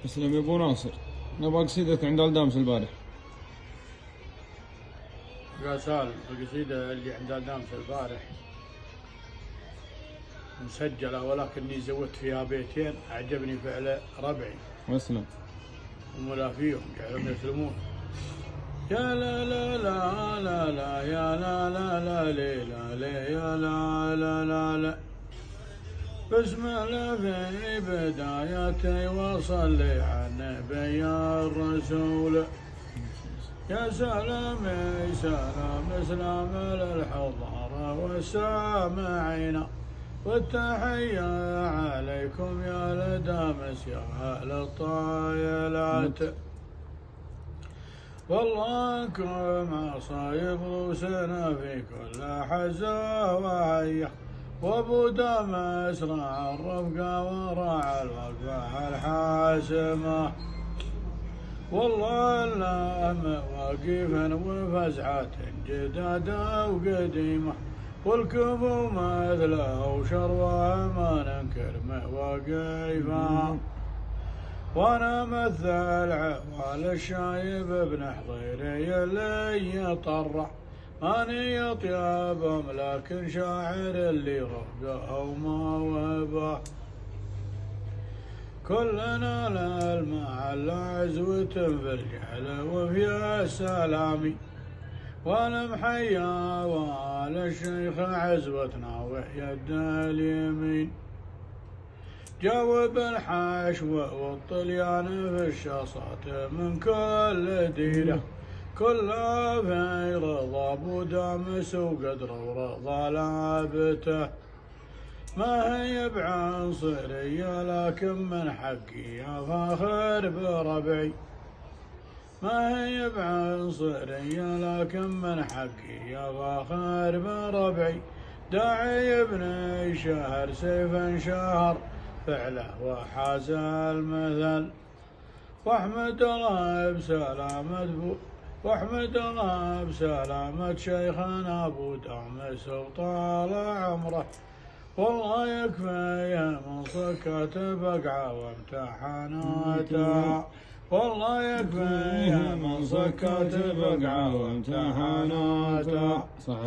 تسلم يا ابو ناصر. نبغى قصيدة عند الدامس البارح. يا سالم، القصيدة اللي عند الدامس البارح مسجلة، ولكني زودت فيها بيتين أعجبني فعل ربعي واسلم. وملا فيهم جعلهم يسلمون. يا لا لا لا لا لا يا لا لا لا لي لا لي يا لا لا لا لا. بسم الله في بدايتي وصلي على النبي الرسول. يا سلام يا سلام سلام للحضارة والسامعين، والتحية عليكم يا لدامس يا أهل الطايلات. والله انكم عصايب روسنا في كل حزة وهية، وابو دامس راعى الرفقة وراعى الوقفة الحاسمة. والله اللهم واقفا وفزعة جدادة وقديمة، والكفو مثله وشروه ما ننكر مواقفها. وانا مثل عوال الشايب ابن حضيري اللي يطرع، ماني اطيبهم لكن شاعر اللي رفقه وموهبه. كلنا للمعلى عزوة في الجهل وفي السلام، والمحيا وآل الشيخ عزوتنا ويد اليمين. جاوب الحشو والطليان في الشاصات من كل ديره، كلها في رضا ابو دامس وقدر ورضا لابته. ما هي بعنصرية لكن من حقي فاخر بربعي، ما هي بعنصرية لكن من حقي فاخر بربعي. داعي ابن شهر سيفا شهر فعله وحاز المثل، واحمد الله بسلامة شيخنا ابو دامس وطال عمره. والله يكفي من سكت بقعة وامتحاناته، والله يكفي من سكت بقعة وامتحاناته. صح.